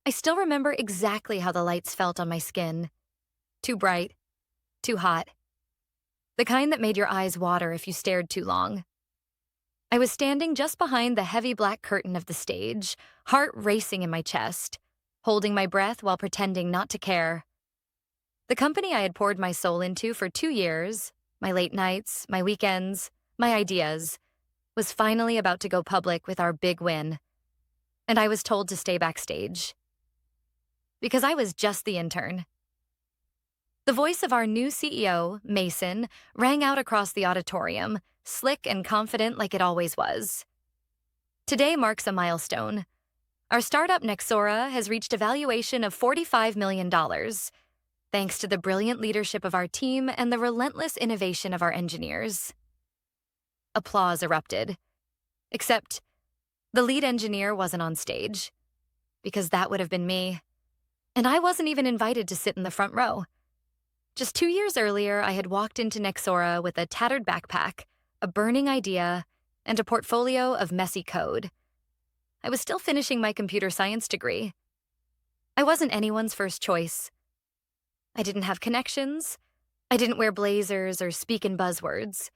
I still remember exactly how the lights felt on my skin. Too bright, too hot. The kind that made your eyes water if you stared too long. I was standing just behind the heavy black curtain of the stage, heart racing in my chest, holding my breath while pretending not to care. The company I had poured my soul into for 2 years, my late nights, my weekends, my ideas, was finally about to go public with our big win. And I was told to stay backstage. Because I was just the intern. The voice of our new CEO, Mason, rang out across the auditorium, slick and confident like it always was. Today marks a milestone. Our startup Nexora has reached a valuation of $45 million, thanks to the brilliant leadership of our team and the relentless innovation of our engineers. Applause erupted. Except the lead engineer wasn't on stage, because that would have been me. And I wasn't even invited to sit in the front row. Just 2 years earlier, I had walked into Nexora with a tattered backpack, a burning idea, and a portfolio of messy code. I was still finishing my computer science degree. I wasn't anyone's first choice. I didn't have connections. I didn't wear blazers or speak in buzzwords.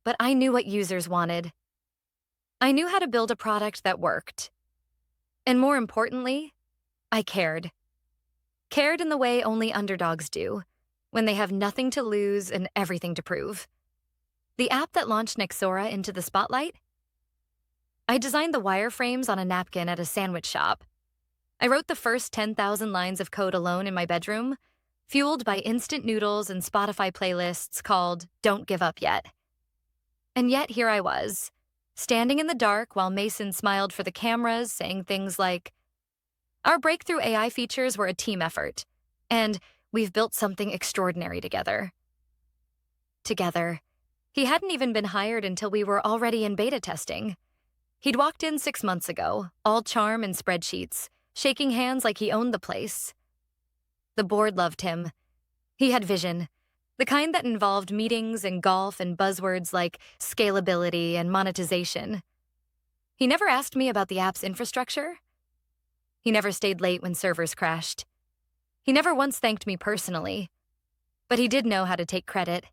But I knew what users wanted. I knew how to build a product that worked. And more importantly, I cared. Cared in the way only underdogs do, when they have nothing to lose and everything to prove. The app that launched Nexora into the spotlight? I designed the wireframes on a napkin at a sandwich shop. I wrote the first 10,000 lines of code alone in my bedroom, fueled by instant noodles and Spotify playlists called Don't Give Up Yet. And yet here I was, standing in the dark while Mason smiled for the cameras, saying things like, "Our breakthrough AI features were a team effort, and we've built something extraordinary together." Together. He hadn't even been hired until we were already in beta testing. He'd walked in 6 months ago, all charm and spreadsheets, shaking hands like he owned the place. The board loved him. He had vision, the kind that involved meetings and golf and buzzwords like scalability and monetization. He never asked me about the app's infrastructure. He never stayed late when servers crashed. He never once thanked me personally. But he did know how to take credit.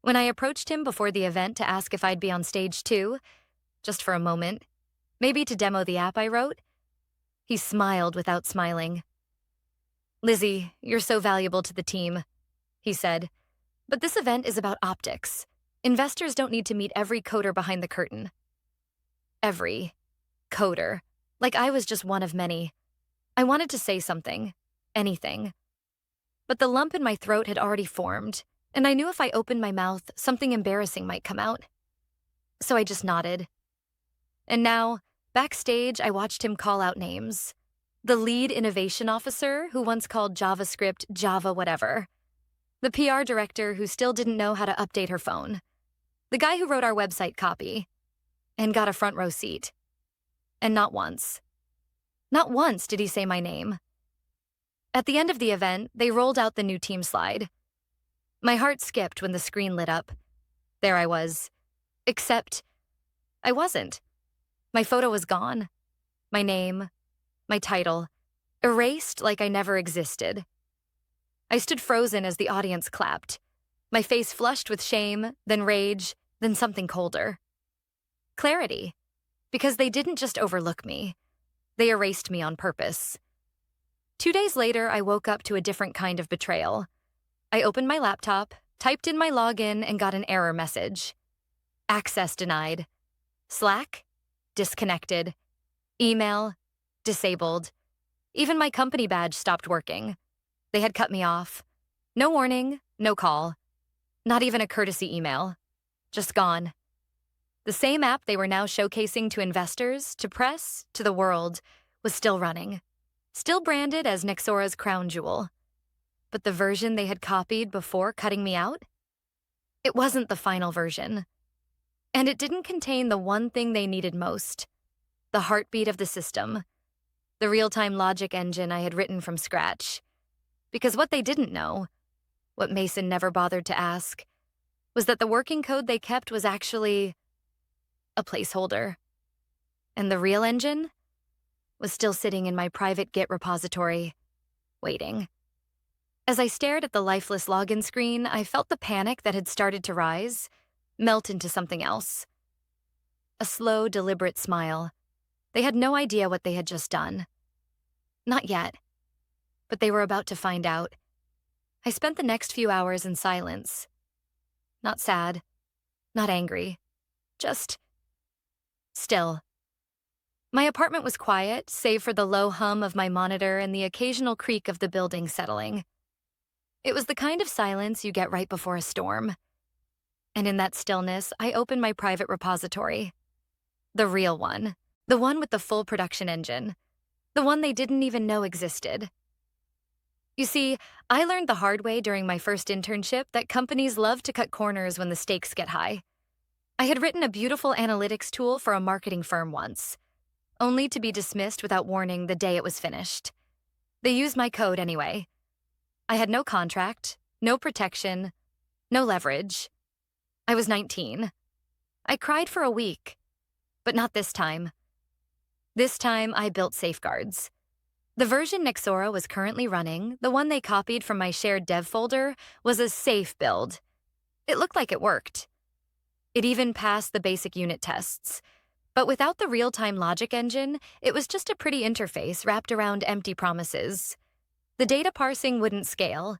When I approached him before the event to ask if I'd be on stage too, just for a moment, maybe to demo the app I wrote, he smiled without smiling. "Lizzie, you're so valuable to the team," he said. "But this event is about optics. Investors don't need to meet every coder behind the curtain." Every coder. Like I was just one of many. I wanted to say something. Anything. But the lump in my throat had already formed, and I knew if I opened my mouth, something embarrassing might come out. So I just nodded. And now, backstage, I watched him call out names. The lead innovation officer who once called JavaScript Java whatever. The PR director who still didn't know how to update her phone. The guy who wrote our website copy. And got a front row seat. And not once. Not once did he say my name. At the end of the event, they rolled out the new team slide. My heart skipped when the screen lit up. There I was. Except, I wasn't. My photo was gone. My name, my title, erased like I never existed. I stood frozen as the audience clapped, my face flushed with shame, then rage, then something colder. Clarity, because they didn't just overlook me. They erased me on purpose. 2 days later, I woke up to a different kind of betrayal. I opened my laptop, typed in my login, and got an error message. Access denied. Slack? Disconnected. Email? Disabled. Even my company badge stopped working. They had cut me off. No warning, no call. Not even a courtesy email. Just gone. The same app they were now showcasing to investors, to press, to the world, was still running. Still branded as Nexora's crown jewel. But the version they had copied before cutting me out? It wasn't the final version. And it didn't contain the one thing they needed most. The heartbeat of the system. The real-time logic engine I had written from scratch. Because what they didn't know, what Mason never bothered to ask, was that the working code they kept was actually a placeholder. And the real engine? was still sitting in my private Git repository, waiting. As I stared at the lifeless login screen, I felt the panic that had started to rise melt into something else. A slow, deliberate smile. They had no idea what they had just done. Not yet. But they were about to find out. I spent the next few hours in silence. Not sad. Not angry. Just still. My apartment was quiet, save for the low hum of my monitor and the occasional creak of the building settling. It was the kind of silence you get right before a storm. And in that stillness, I opened my private repository. The real one. The one with the full production engine. The one they didn't even know existed. You see, I learned the hard way during my first internship that companies love to cut corners when the stakes get high. I had written a beautiful analytics tool for a marketing firm once, only to be dismissed without warning the day it was finished. They used my code anyway. I had no contract, no protection, no leverage. I was 19. I cried for a week, but not this time. This time, I built safeguards. The version Nexora was currently running, the one they copied from my shared dev folder, was a safe build. It looked like it worked. It even passed the basic unit tests. But without the real-time logic engine, it was just a pretty interface wrapped around empty promises. The data parsing wouldn't scale.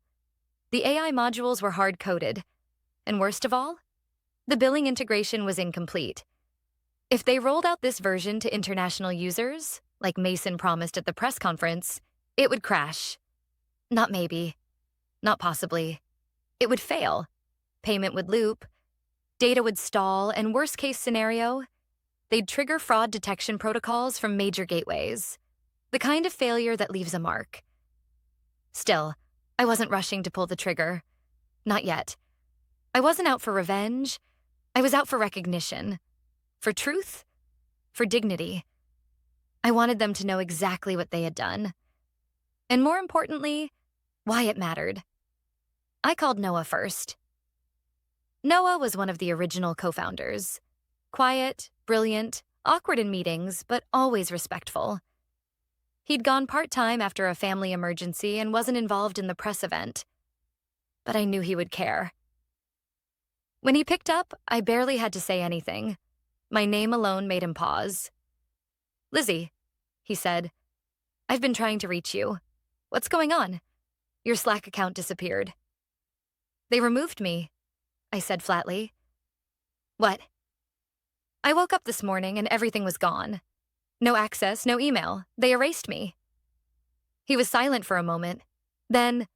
The AI modules were hard-coded. And worst of all, the billing integration was incomplete. If they rolled out this version to international users, like Mason promised at the press conference, it would crash. Not maybe. Not possibly. It would fail. Payment would loop. Data would stall, and worst-case scenario, they'd trigger fraud detection protocols from major gateways. The kind of failure that leaves a mark. Still, I wasn't rushing to pull the trigger. Not yet. I wasn't out for revenge. I was out for recognition. For truth. For dignity. I wanted them to know exactly what they had done. And more importantly, why it mattered. I called Noah first. Noah was one of the original co-founders. Quiet, brilliant, awkward in meetings, but always respectful. He'd gone part-time after a family emergency and wasn't involved in the press event. But I knew he would care. When he picked up, I barely had to say anything. My name alone made him pause. "Lizzie," he said, "I've been trying to reach you. What's going on? Your Slack account disappeared." "They removed me," I said flatly. "What?" "I woke up this morning and everything was gone. No access, no email. They erased me." He was silent for a moment. Then,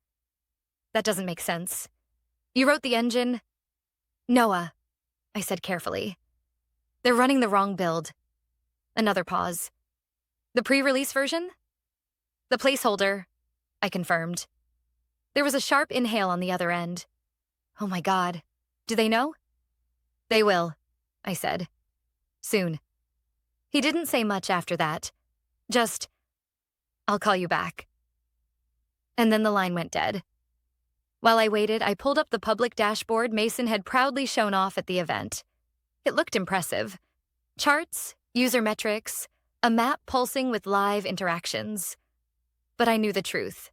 "That doesn't make sense. You wrote the engine?" "Noah," I said carefully. "They're running the wrong build." Another pause. "The pre-release version?" "The placeholder," I confirmed. There was a sharp inhale on the other end. "Oh my God. Do they know?" "They will," I said. "Soon." He didn't say much after that. Just, "I'll call you back." And then the line went dead. While I waited, I pulled up the public dashboard Mason had proudly shown off at the event. It looked impressive. Charts, user metrics, a map pulsing with live interactions. But I knew the truth.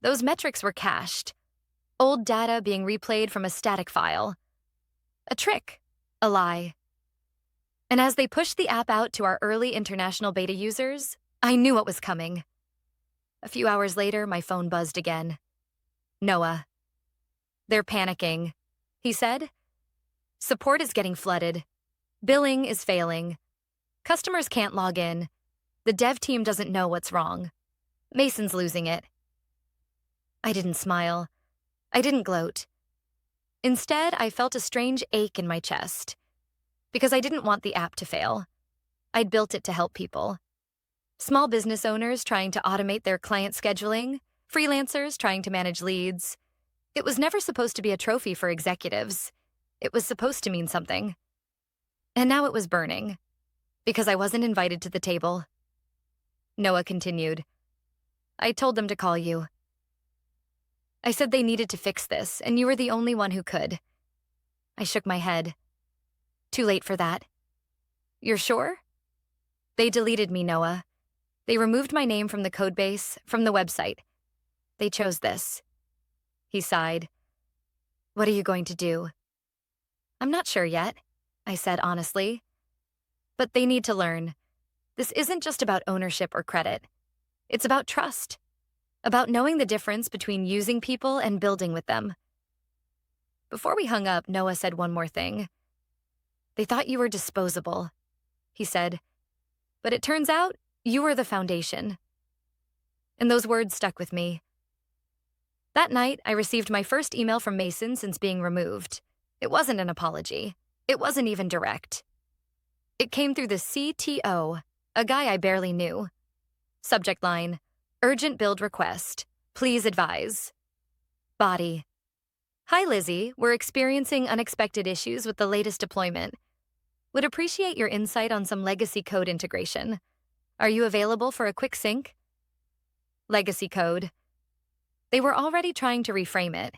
Those metrics were cached. Old data being replayed from a static file. A trick. A lie. And as they pushed the app out to our early international beta users, I knew what was coming. A few hours later, my phone buzzed again. Noah. "They're panicking," he said. "Support is getting flooded. Billing is failing. Customers can't log in. The dev team doesn't know what's wrong. Mason's losing it." I didn't smile. I didn't gloat. Instead, I felt a strange ache in my chest. Because I didn't want the app to fail. I'd built it to help people. Small business owners trying to automate their client scheduling, freelancers trying to manage leads. It was never supposed to be a trophy for executives. It was supposed to mean something. And now it was burning. Because I wasn't invited to the table. Noah continued. "I told them to call you. I said they needed to fix this, and you were the only one who could." I shook my head. "Too late for that." "You're sure?" "They deleted me, Noah. They removed my name from the codebase, from the website. They chose this. He sighed. What are you going to do? I'm not sure yet, I said honestly. But they need to learn. This isn't just about ownership or credit. It's about trust. About knowing the difference between using people and building with them. Before we hung up, Noah said one more thing. They thought you were disposable, he said. But it turns out you were the foundation. And those words stuck with me. That night, I received my first email from Mason since being removed. It wasn't an apology. It wasn't even direct. It came through the CTO, a guy I barely knew. Subject line, urgent build request. Please advise. Body. Hi, Lizzie. We're experiencing unexpected issues with the latest deployment. Would appreciate your insight on some legacy code integration. Are you available for a quick sync? Legacy code. They were already trying to reframe it,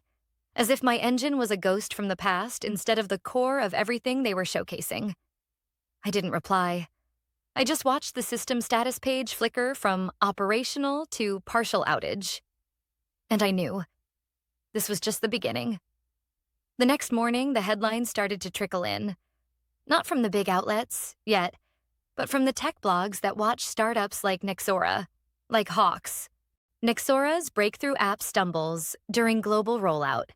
as if my engine was a ghost from the past instead of the core of everything they were showcasing. I didn't reply. I just watched the system status page flicker from operational to partial outage. And I knew. This was just the beginning. The next morning, the headlines started to trickle in. Not from the big outlets, yet, but from the tech blogs that watch startups like Nexora, like Hawks. Nexora's breakthrough app stumbles during global rollout.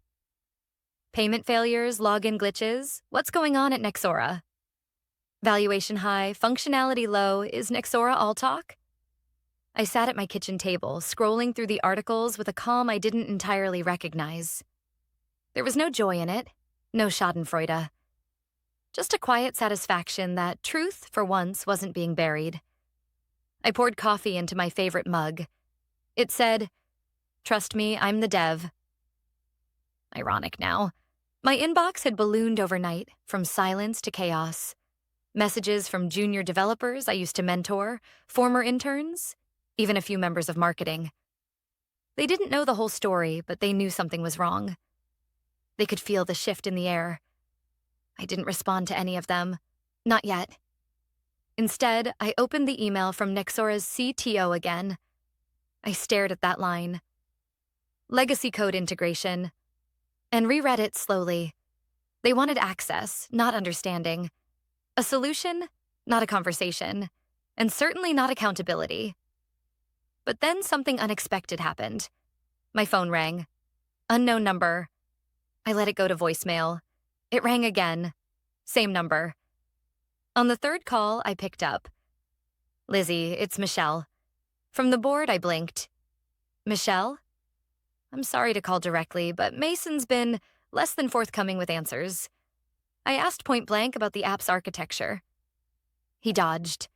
Payment failures, login glitches. What's going on at Nexora? Valuation high, functionality low. Is Nexora all talk? I sat at my kitchen table, scrolling through the articles with a calm I didn't entirely recognize. There was no joy in it, no schadenfreude. Just a quiet satisfaction that truth, for once, wasn't being buried. I poured coffee into my favorite mug. It said, "Trust me, I'm the dev." Ironic now. My inbox had ballooned overnight, from silence to chaos. Messages from junior developers I used to mentor, former interns, even a few members of marketing. They didn't know the whole story, but they knew something was wrong. They could feel the shift in the air. I didn't respond to any of them. Not yet. Instead, I opened the email from Nexora's CTO again. I stared at that line. Legacy code integration. And reread it slowly. They wanted access, not understanding. A solution, not a conversation. And certainly not accountability. But then something unexpected happened. My phone rang. Unknown number. I let it go to voicemail. It rang again. Same number. On the third call, I picked up. Lizzie, it's Michelle. From the board, I blinked. Michelle? I'm sorry to call directly, but Mason's been less than forthcoming with answers. I asked point blank about the app's architecture. He dodged.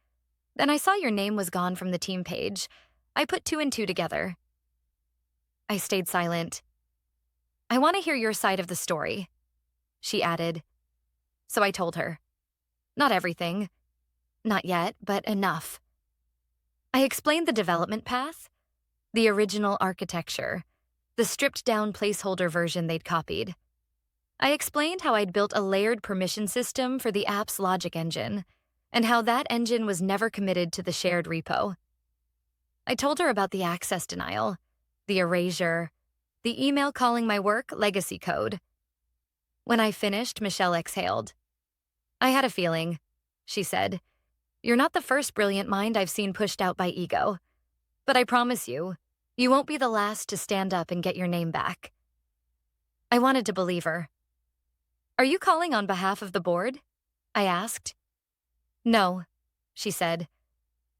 Then I saw your name was gone from the team page. I put two and two together. I stayed silent. I want to hear your side of the story, she added. So I told her. Not everything. Not yet, but enough. I explained the development path, the original architecture, the stripped-down placeholder version they'd copied. I explained how I'd built a layered permission system for the app's logic engine, and how that engine was never committed to the shared repo. I told her about the access denial, the erasure, the email calling my work legacy code. When I finished, Michelle exhaled. I had a feeling, she said. You're not the first brilliant mind I've seen pushed out by ego. But I promise you, you won't be the last to stand up and get your name back. I wanted to believe her. Are you calling on behalf of the board? I asked. No, she said.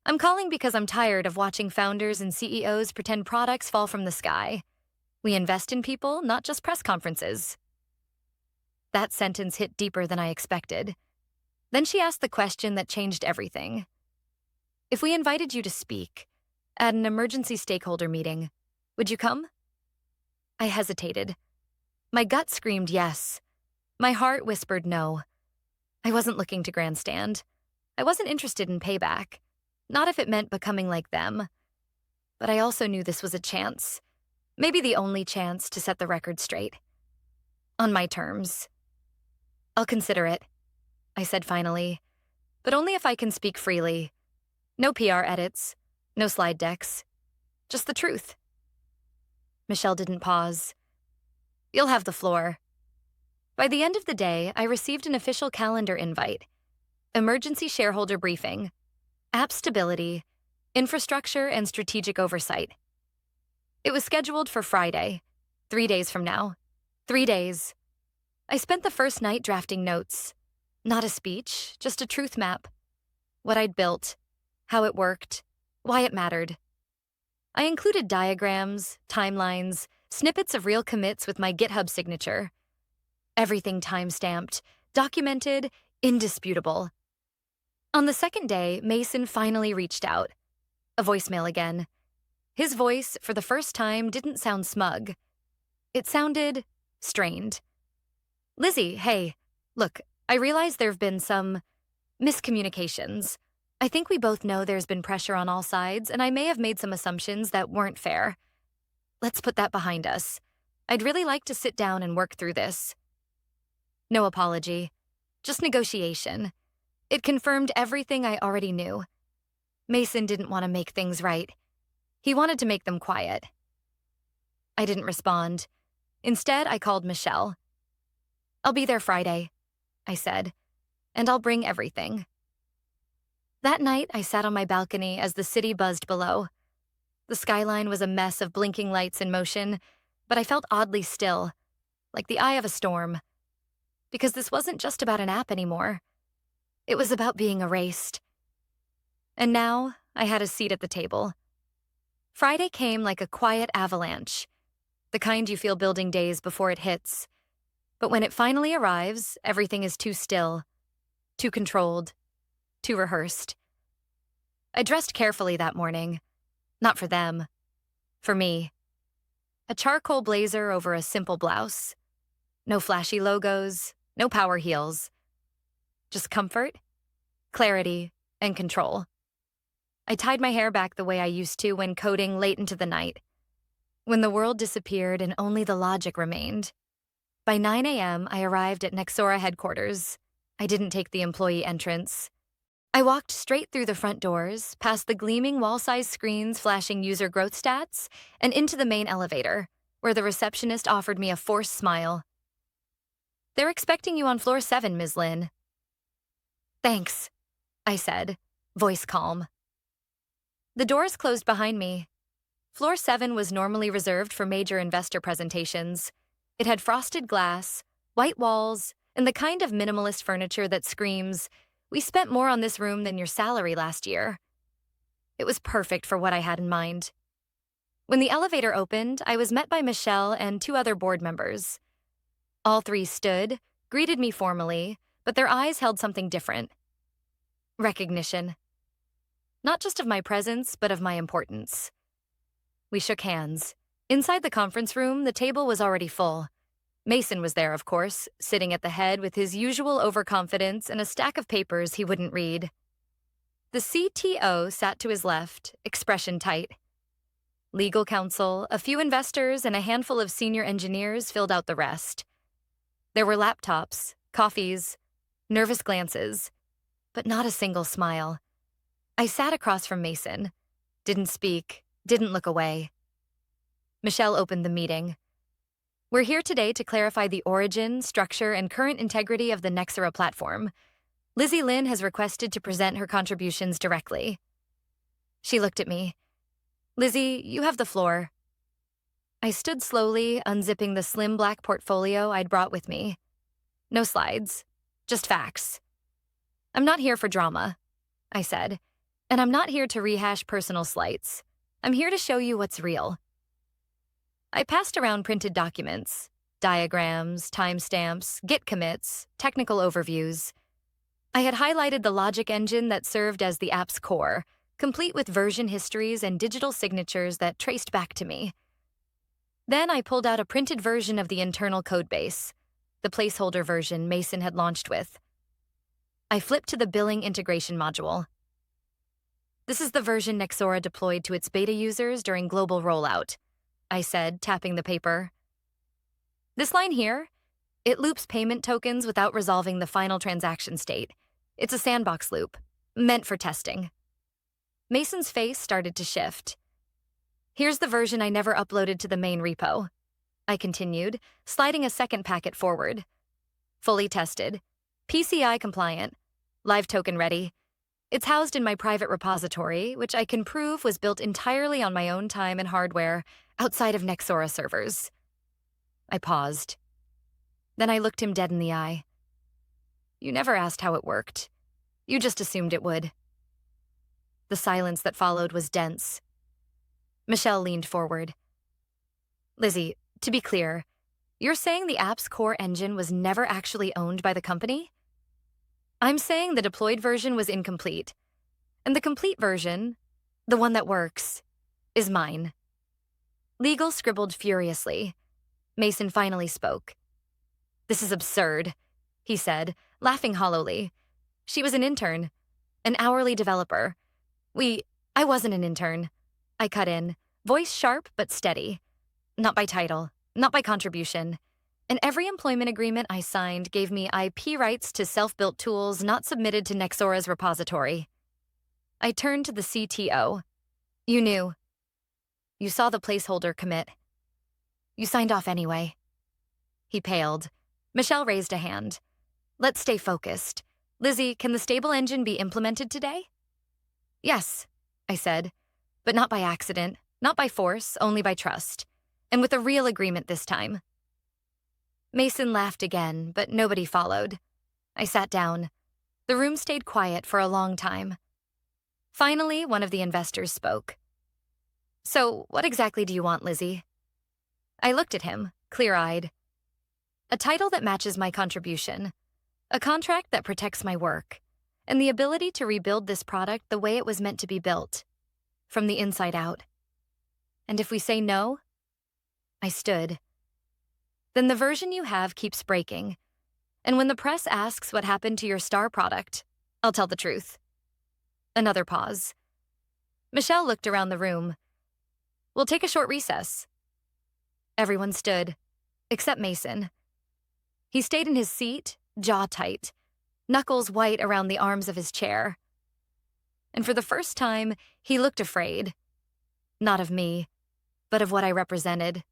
I'm calling because I'm tired of watching founders and CEOs pretend products fall from the sky. We invest in people, not just press conferences. That sentence hit deeper than I expected. Then she asked the question that changed everything. If we invited you to speak at an emergency stakeholder meeting, would you come? I hesitated. My gut screamed yes. My heart whispered no. I wasn't looking to grandstand. I wasn't interested in payback, not if it meant becoming like them. But I also knew this was a chance, maybe the only chance to set the record straight. On my terms. I'll consider it, I said finally, but only if I can speak freely. No PR edits, No slide decks. Just the truth. Michelle didn't pause. You'll have the floor. By the end of the day, I received an official calendar invite. Emergency shareholder briefing. App stability. Infrastructure and strategic oversight. It was scheduled for Friday, 3 days from now. 3 days. I spent the first night drafting notes. Not a speech, just a truth map. What I'd built, how it worked, why it mattered. I included diagrams, timelines, snippets of real commits with my GitHub signature. Everything time-stamped, documented, indisputable. On the second day, Mason finally reached out. A voicemail again. His voice, for the first time, didn't sound smug. It sounded strained. Lizzie, hey, look, I realize there have been some miscommunications. I think we both know there's been pressure on all sides, and I may have made some assumptions that weren't fair. Let's put that behind us. I'd really like to sit down and work through this. No apology, just negotiation. It confirmed everything I already knew. Mason didn't want to make things right. He wanted to make them quiet. I didn't respond. Instead, I called Michelle. I'll be there Friday, I said, and I'll bring everything. That night, I sat on my balcony as the city buzzed below. The skyline was a mess of blinking lights in motion, but I felt oddly still, like the eye of a storm. Because this wasn't just about an app anymore. It was about being erased. And now, I had a seat at the table. Friday came like a quiet avalanche, the kind you feel building days before it hits. But when it finally arrives, everything is too still, too controlled, too rehearsed. I dressed carefully that morning. Not for them. For me. A charcoal blazer over a simple blouse. No flashy logos, no power heels. Just comfort, clarity, and control. I tied my hair back the way I used to when coding late into the night. When the world disappeared and only the logic remained. By 9 a.m., I arrived at Nexora headquarters. I didn't take the employee entrance. I walked straight through the front doors, past the gleaming wall-sized screens flashing user growth stats, and into the main elevator, where the receptionist offered me a forced smile. They're expecting you on floor 7, Ms. Lin. Thanks, I said, voice calm. The doors closed behind me. Floor 7 was normally reserved for major investor presentations. It had frosted glass, white walls, and the kind of minimalist furniture that screams, "We spent more on this room than your salary last year." It was perfect for what I had in mind. When the elevator opened, I was met by Michelle and 2 other board members. All 3 stood, greeted me formally, but their eyes held something different. Recognition. Not just of my presence, but of my importance. We shook hands. Inside the conference room, the table was already full. Mason was there, of course, sitting at the head with his usual overconfidence and a stack of papers he wouldn't read. The CTO sat to his left, expression tight. Legal counsel, a few investors, and a handful of senior engineers filled out the rest. There were laptops, coffees, nervous glances, but not a single smile. I sat across from Mason, didn't speak, didn't look away. Michelle opened the meeting. We're here today to clarify the origin, structure, and current integrity of the Nexora platform. Lizzie Lin has requested to present her contributions directly. She looked at me. Lizzie, you have the floor. I stood slowly, unzipping the slim black portfolio I'd brought with me. No slides, just facts. I'm not here for drama, I said, and I'm not here to rehash personal slights. I'm here to show you what's real. I passed around printed documents, diagrams, timestamps, Git commits, technical overviews. I had highlighted the logic engine that served as the app's core, complete with version histories and digital signatures that traced back to me. Then I pulled out a printed version of the internal codebase, the placeholder version Mason had launched with. I flipped to the billing integration module. This is the version Nexora deployed to its beta users during global rollout, I said, tapping the paper. This line here, it loops payment tokens without resolving the final transaction state. It's a sandbox loop, meant for testing. Mason's face started to shift. Here's the version I never uploaded to the main repo, I continued, sliding a second packet forward. Fully tested, PCI compliant, live token ready. It's housed in my private repository, which I can prove was built entirely on my own time and hardware outside of Nexora servers. I paused. Then I looked him dead in the eye. You never asked how it worked. You just assumed it would. The silence that followed was dense. Michelle leaned forward. Lizzie, to be clear, you're saying the app's core engine was never actually owned by the company? I'm saying the deployed version was incomplete, and the complete version, the one that works, is mine. Legal scribbled furiously. Mason finally spoke. This is absurd, he said, laughing hollowly. She was an intern, an hourly developer. I wasn't an intern. I cut in, voice sharp but steady. Not by title, not by contribution. And every employment agreement I signed gave me IP rights to self-built tools not submitted to Nexora's repository. I turned to the CTO. You knew. You saw the placeholder commit. You signed off anyway. He paled. Michelle raised a hand. Let's stay focused. Lizzie, can the stable engine be implemented today? Yes, I said, but not by accident, not by force, only by trust. And with a real agreement this time. Mason laughed again, but nobody followed. I sat down. The room stayed quiet for a long time. Finally, one of the investors spoke. So, what exactly do you want, Lizzie? I looked at him, clear-eyed. A title that matches my contribution, a contract that protects my work, and the ability to rebuild this product the way it was meant to be built, from the inside out. And if we say no, I stood. Then the version you have keeps breaking. And when the press asks what happened to your star product, I'll tell the truth. Another pause. Michelle looked around the room. We'll take a short recess. Everyone stood, except Mason. He stayed in his seat, jaw tight, knuckles white around the arms of his chair. And for the first time, he looked afraid. Not of me, but of what I represented.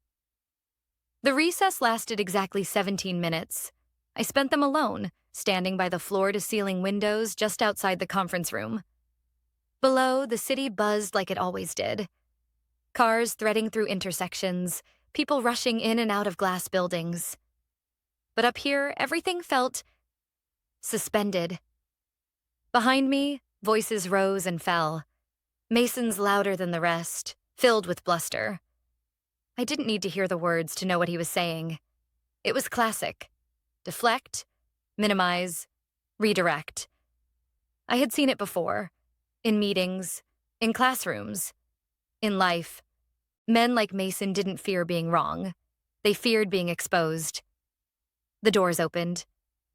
The recess lasted exactly 17 minutes. I spent them alone, standing by the floor-to-ceiling windows just outside the conference room. Below, the city buzzed like it always did. Cars threading through intersections, people rushing in and out of glass buildings. But up here, everything felt suspended. Behind me, voices rose and fell. Mason's louder than the rest, filled with bluster. I didn't need to hear the words to know what he was saying. It was classic. Deflect, minimize, redirect. I had seen it before. In meetings, in classrooms, in life. Men like Mason didn't fear being wrong. They feared being exposed. The doors opened.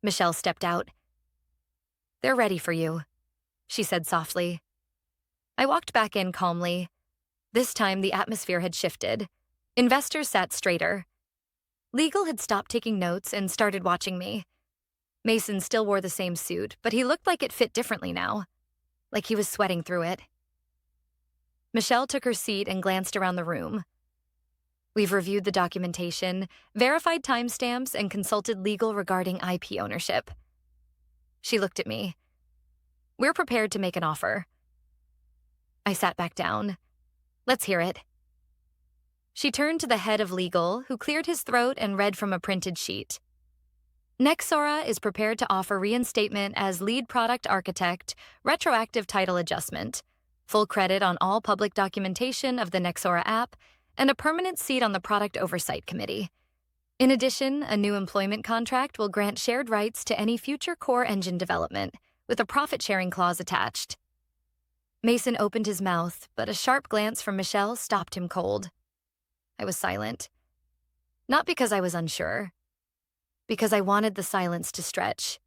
Michelle stepped out. They're ready for you, she said softly. I walked back in calmly. This time the atmosphere had shifted. Investors sat straighter. Legal had stopped taking notes and started watching me. Mason still wore the same suit, but he looked like it fit differently now, like he was sweating through it. Michelle took her seat and glanced around the room. We've reviewed the documentation, verified timestamps, and consulted legal regarding IP ownership. She looked at me. We're prepared to make an offer. I sat back down. Let's hear it. She turned to the head of legal, who cleared his throat and read from a printed sheet. Nexora is prepared to offer reinstatement as lead product architect, retroactive title adjustment, full credit on all public documentation of the Nexora app, and a permanent seat on the product oversight committee. In addition, a new employment contract will grant shared rights to any future core engine development, with a profit-sharing clause attached. Mason opened his mouth, but a sharp glance from Michelle stopped him cold. I was silent. Not because I was unsure. Because I wanted the silence to stretch.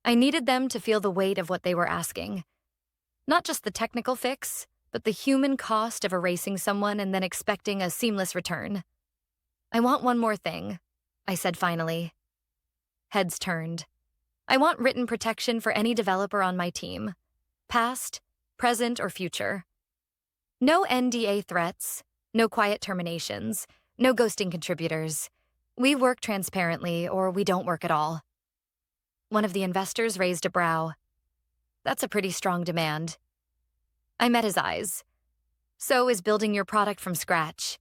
I needed them to feel the weight of what they were asking. Not just the technical fix, but the human cost of erasing someone and then expecting a seamless return. I want one more thing, I said finally. Heads turned. I want written protection for any developer on my team, past, present or future. No NDA threats, no quiet terminations, no ghosting contributors. We work transparently or we don't work at all. One of the investors raised a brow. That's a pretty strong demand. I met his eyes. So is building your product from scratch.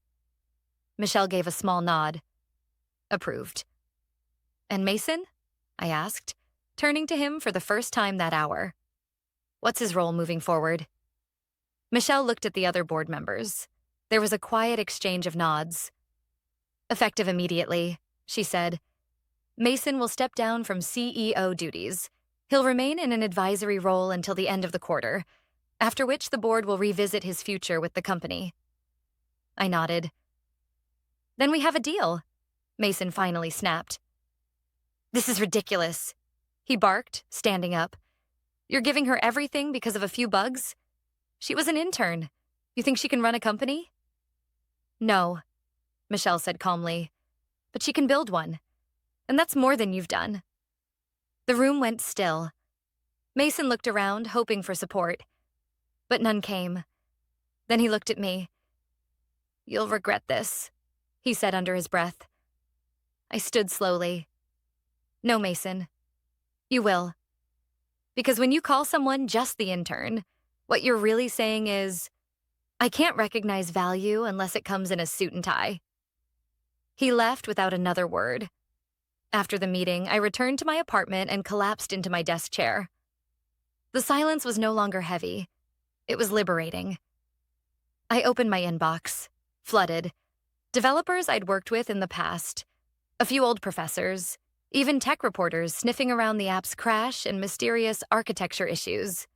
Michelle gave a small nod. Approved. And Mason? I asked, turning to him for the first time that hour. What's his role moving forward? Michelle looked at the other board members. There was a quiet exchange of nods. Effective immediately, she said. Mason will step down from CEO duties. He'll remain in an advisory role until the end of the quarter, after which the board will revisit his future with the company. I nodded. Then we have a deal, Mason finally snapped. This is ridiculous, he barked, standing up. You're giving her everything because of a few bugs? She was an intern. You think she can run a company? No, Michelle said calmly, but she can build one. And that's more than you've done. The room went still. Mason looked around, hoping for support. But none came. Then he looked at me. You'll regret this, he said under his breath. I stood slowly. No, Mason. You will. Because when you call someone just the intern, what you're really saying is, I can't recognize value unless it comes in a suit and tie. He left without another word. After the meeting, I returned to my apartment and collapsed into my desk chair. The silence was no longer heavy. It was liberating. I opened my inbox, flooded. Developers I'd worked with in the past, a few old professors, even tech reporters sniffing around the app's crash and mysterious architecture issues.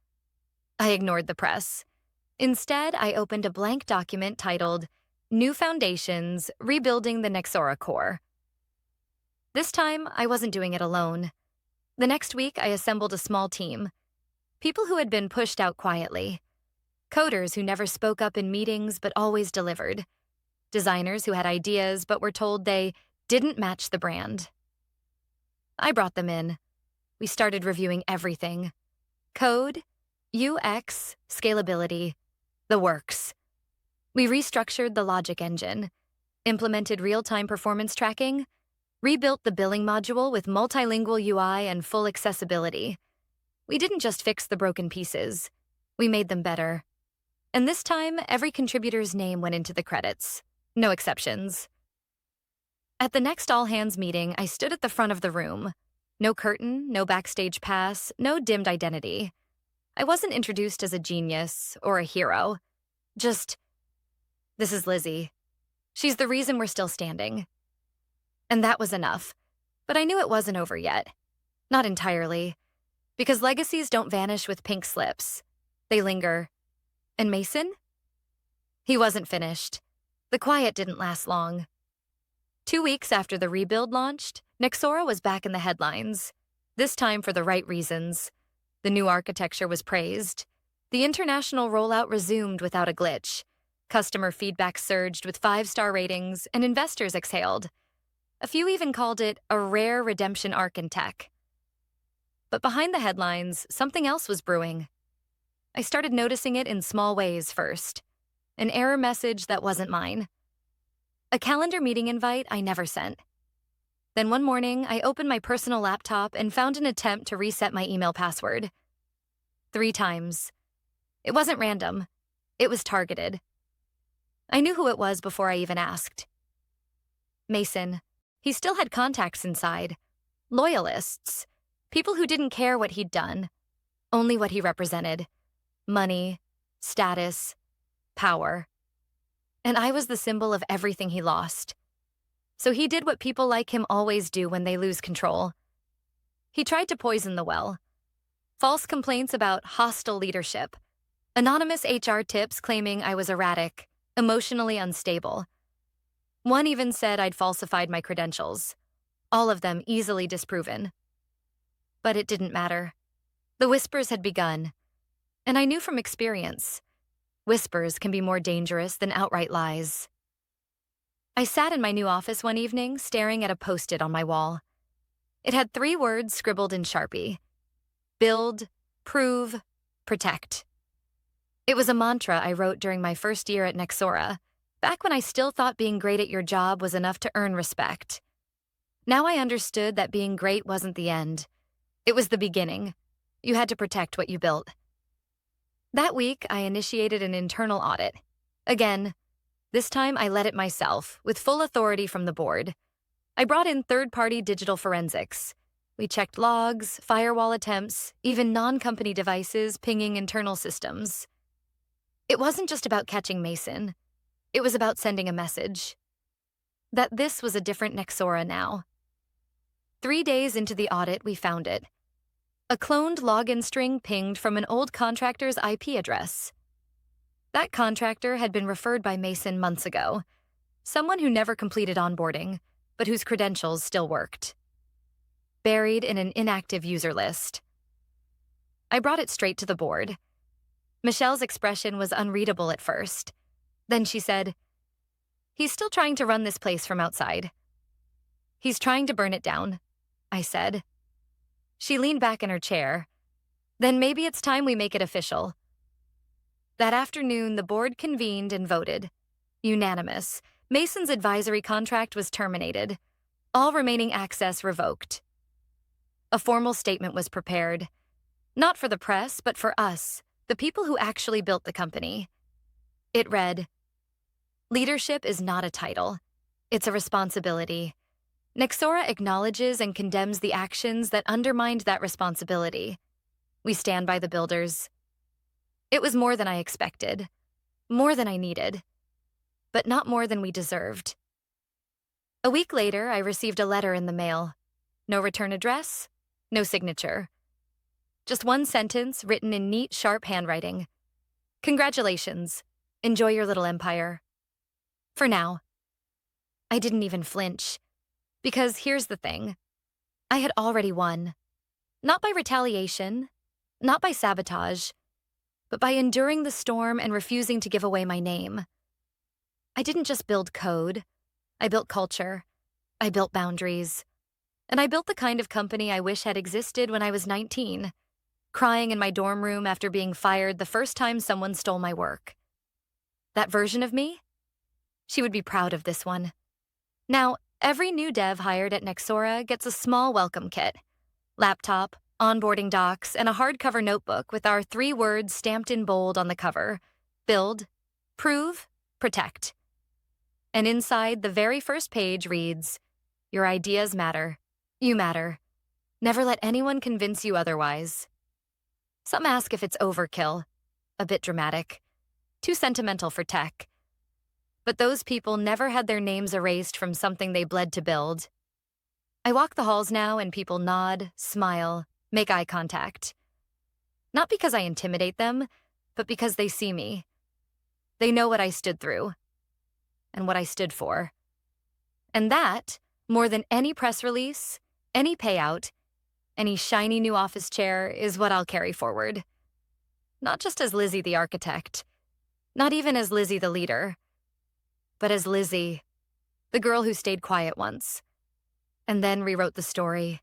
I ignored the press. Instead, I opened a blank document titled New Foundations, Rebuilding the Nexora Core. This time, I wasn't doing it alone. The next week, I assembled a small team. People who had been pushed out quietly. Coders who never spoke up in meetings but always delivered. Designers who had ideas but were told they didn't match the brand. I brought them in. We started reviewing everything. Code, UX, scalability, the works. We restructured the logic engine, implemented real-time performance tracking, rebuilt the billing module with multilingual UI and full accessibility. We didn't just fix the broken pieces. We made them better. And this time, every contributor's name went into the credits. No exceptions. At the next all-hands meeting, I stood at the front of the room. No curtain, no backstage pass, no dimmed identity. I wasn't introduced as a genius or a hero. Just, this is Lizzie. She's the reason we're still standing. And that was enough. But I knew it wasn't over yet. Not entirely. Because legacies don't vanish with pink slips. They linger. And Mason? He wasn't finished. The quiet didn't last long. 2 weeks after the rebuild launched, Nexora was back in the headlines. This time for the right reasons. The new architecture was praised. The international rollout resumed without a glitch. Customer feedback surged with 5-star ratings, and investors exhaled. A few even called it a rare redemption arc in tech. But behind the headlines, something else was brewing. I started noticing it in small ways first. An error message that wasn't mine. A calendar meeting invite I never sent. Then one morning, I opened my personal laptop and found an attempt to reset my email password. 3 times. It wasn't random. It was targeted. I knew who it was before I even asked. Mason. He still had contacts inside. Loyalists. People who didn't care what he'd done. Only what he represented. Money, status, power. And I was the symbol of everything he lost. So he did what people like him always do when they lose control. He tried to poison the well. False complaints about hostile leadership. Anonymous HR tips claiming I was erratic, emotionally unstable. One even said I'd falsified my credentials. All of them easily disproven. But it didn't matter. The whispers had begun. And I knew from experience, whispers can be more dangerous than outright lies. I sat in my new office one evening, staring at a Post-it on my wall. It had 3 words scribbled in Sharpie. Build, prove, protect. It was a mantra I wrote during my first year at Nexora, back when I still thought being great at your job was enough to earn respect. Now I understood that being great wasn't the end. It was the beginning. You had to protect what you built. That week, I initiated an internal audit. Again, this time I led it myself, with full authority from the board. I brought in third-party digital forensics. We checked logs, firewall attempts, even non-company devices pinging internal systems. It wasn't just about catching Mason. It was about sending a message. That this was a different Nexora now. 3 days into the audit, we found it. A cloned login string pinged from an old contractor's IP address. That contractor had been referred by Mason months ago. Someone who never completed onboarding, but whose credentials still worked. Buried in an inactive user list. I brought it straight to the board. Michelle's expression was unreadable at first. Then she said, "He's still trying to run this place from outside." "He's trying to burn it down," I said. She leaned back in her chair. "Then maybe it's time we make it official." That afternoon, the board convened and voted. Unanimous. Mason's advisory contract was terminated. All remaining access revoked. A formal statement was prepared. Not for the press, but for us, the people who actually built the company. It read, "Leadership is not a title. It's a responsibility. Nexora acknowledges and condemns the actions that undermined that responsibility. We stand by the builders." It was more than I expected, more than I needed, but not more than we deserved. A week later, I received a letter in the mail. No return address, no signature. Just one sentence written in neat, sharp handwriting. "Congratulations. Enjoy your little empire." For now. I didn't even flinch. Because here's the thing. I had already won. Not by retaliation, not by sabotage, but by enduring the storm and refusing to give away my name. I didn't just build code. I built culture. I built boundaries. And I built the kind of company I wish had existed when I was 19, crying in my dorm room after being fired the first time someone stole my work. That version of me? She would be proud of this one. Now, every new dev hired at Nexora gets a small welcome kit. Laptop, onboarding docs, and a hardcover notebook with our 3 words stamped in bold on the cover. Build, prove, protect. And inside, the very first page reads, "Your ideas matter. You matter. Never let anyone convince you otherwise." Some ask if it's overkill. A bit dramatic. Too sentimental for tech. But those people never had their names erased from something they bled to build. I walk the halls now and people nod, smile, make eye contact. Not because I intimidate them, but because they see me. They know what I stood through. And what I stood for. And that, more than any press release, any payout, any shiny new office chair, is what I'll carry forward. Not just as Lizzie the architect. Not even as Lizzie the leader. But as Lizzie, the girl who stayed quiet once. And then rewrote the story.